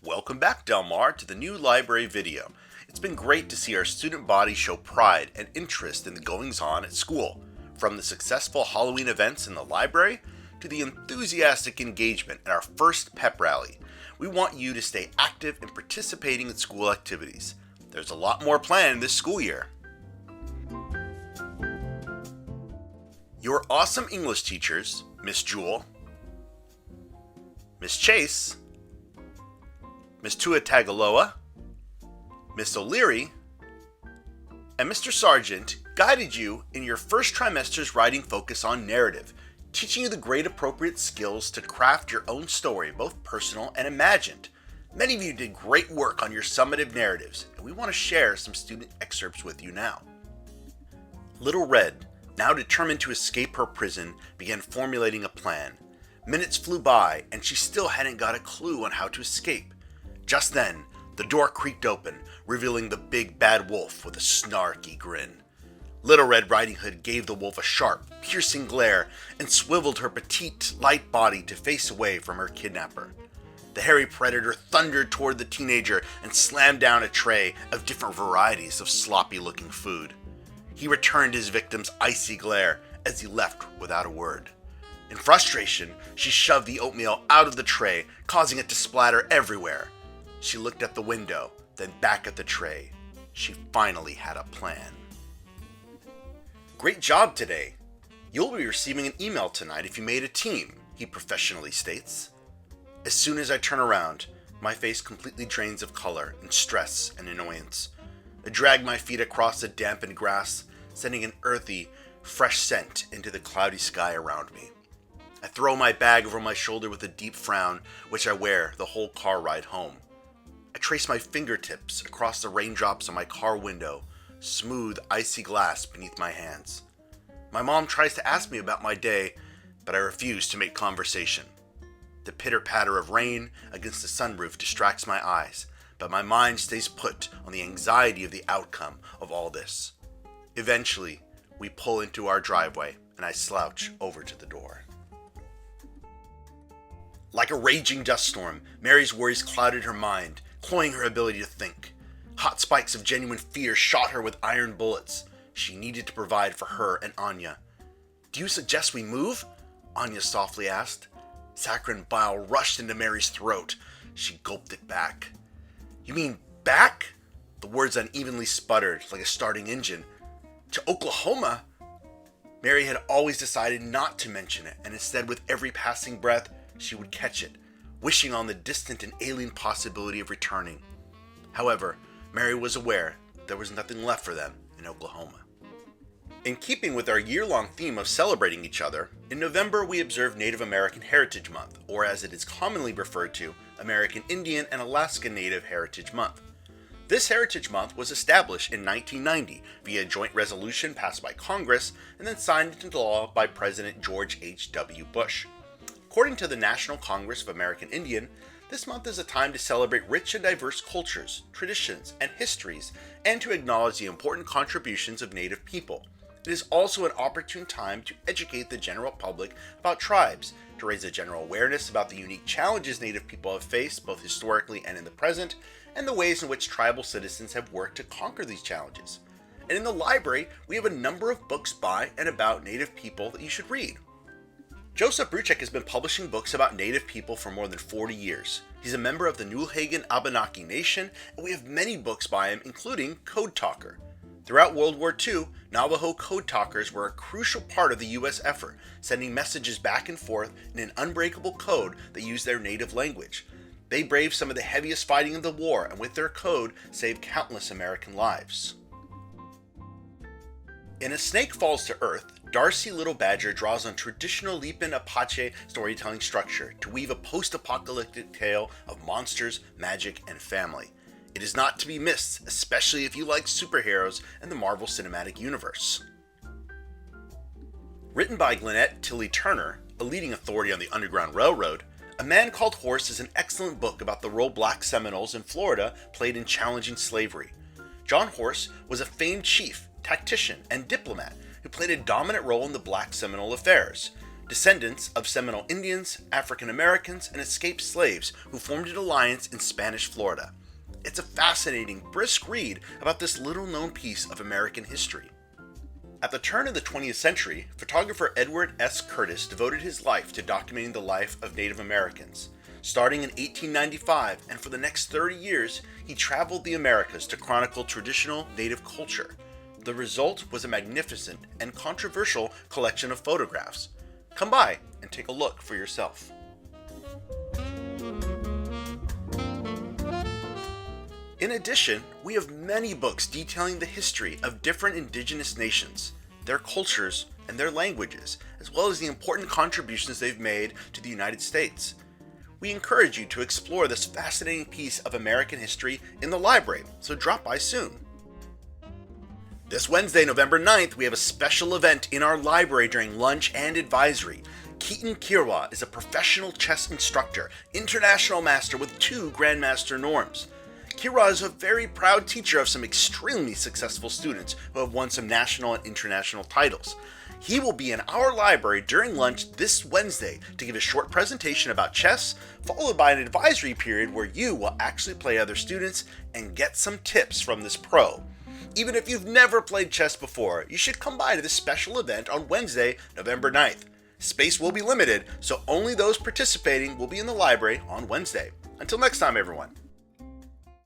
Welcome back, Delmar, to the new library video. It's been great to see our student body show pride and interest in the goings-on at school, from the successful Halloween events in the library to the enthusiastic engagement at our first pep rally. We want you to stay active in participating in school activities. There's a lot more planned this school year. Your awesome English teachers, Miss Jewel, Miss Chase, Miss Tuatagaloa, Miss O'Leary, and Mr. Sargent guided you in your first trimester's writing focus on narrative, teaching you the grade appropriate skills to craft your own story, both personal and imagined. Many of you did great work on your summative narratives, and we want to share some student excerpts with you now. Little Red, now determined to escape her prison, began formulating a plan. Minutes flew by, and she still hadn't got a clue on how to escape. Just then, the door creaked open, revealing the big bad wolf with a snarky grin. Little Red Riding Hood gave the wolf a sharp, piercing glare and swiveled her petite, light body to face away from her kidnapper. The hairy predator thundered toward the teenager and slammed down a tray of different varieties of sloppy-looking food. He returned his victim's icy glare as he left without a word. In frustration, she shoved the oatmeal out of the tray, causing it to splatter everywhere. She looked at the window, then back at the tray. She finally had a plan. Great job today. You'll be receiving an email tonight if you made a team, he professionally states. As soon as I turn around, my face completely drains of color and stress and annoyance. I drag my feet across the dampened grass, sending an earthy, fresh scent into the cloudy sky around me. I throw my bag over my shoulder with a deep frown, which I wear the whole car ride home. I trace my fingertips across the raindrops on my car window, smooth, icy glass beneath my hands. My mom tries to ask me about my day, but I refuse to make conversation. The pitter-patter of rain against the sunroof distracts my eyes, but my mind stays put on the anxiety of the outcome of all this. Eventually, we pull into our driveway, and I slouch over to the door. Like a raging dust storm, Mary's worries clouded her mind, cloying her ability to think. Hot spikes of genuine fear shot her with iron bullets. She needed to provide for her and Anya. "Do you suggest we move?" Anya softly asked. Saccharine bile rushed into Mary's throat. She gulped it back. "You mean back?" The words unevenly sputtered like a starting engine. "To Oklahoma?" Mary had always decided not to mention it, and instead with every passing breath, she would catch it, wishing on the distant and alien possibility of returning. However, Mary was aware there was nothing left for them in Oklahoma. In keeping with our year-long theme of celebrating each other, in November we observe Native American Heritage Month, or as it is commonly referred to, American Indian and Alaska Native Heritage Month. This Heritage Month was established in 1990 via a joint resolution passed by Congress and then signed into law by President George H.W. Bush. According to the National Congress of American Indian, this month is a time to celebrate rich and diverse cultures, traditions, and histories, and to acknowledge the important contributions of Native people. It is also an opportune time to educate the general public about tribes, to raise a general awareness about the unique challenges Native people have faced both historically and in the present, and the ways in which tribal citizens have worked to conquer these challenges. And in the library, we have a number of books by and about Native people that you should read. Joseph Bruchek has been publishing books about Native people for more than 40 years. He's a member of the Nulhagen Abenaki Nation, and we have many books by him, including Code Talker. Throughout World War II, Navajo code talkers were a crucial part of the U.S. effort, sending messages back and forth in an unbreakable code that used their native language. They braved some of the heaviest fighting of the war, and with their code, saved countless American lives. In A Snake Falls to Earth, Darcy Little Badger draws on traditional Lipan Apache storytelling structure to weave a post-apocalyptic tale of monsters, magic, and family. It is not to be missed, especially if you like superheroes and the Marvel Cinematic Universe. Written by Gwinnett Tilly Turner, a leading authority on the Underground Railroad, A Man Called Horse is an excellent book about the role Black Seminoles in Florida played in challenging slavery. John Horse was a famed chief, tactician, and diplomat who played a dominant role in the Black Seminole affairs. descendants of Seminole Indians, African Americans, and escaped slaves who formed an alliance in Spanish Florida. It's a fascinating, brisk read about this little-known piece of American history. At the turn of the 20th century, photographer Edward S. Curtis devoted his life to documenting the life of Native Americans. Starting in 1895 and for the next 30 years, he traveled the Americas to chronicle traditional Native culture. The result was a magnificent and controversial collection of photographs. Come by and take a look for yourself. In addition, we have many books detailing the history of different indigenous nations, their cultures, and their languages, as well as the important contributions they've made to the United States. We encourage you to explore this fascinating piece of American history in the library, so drop by soon. This Wednesday, November 9th, we have a special event in our library during lunch and advisory. Keaton Kirwa is a professional chess instructor, international master with 2 Grandmaster norms. Kirwa is a very proud teacher of some extremely successful students who have won some national and international titles. He will be in our library during lunch this Wednesday to give a short presentation about chess, followed by an advisory period where you will actually play other students and get some tips from this pro. Even if you've never played chess before, you should come by to this special event on Wednesday, November 9th. Space will be limited, so only those participating will be in the library on Wednesday. Until next time, everyone.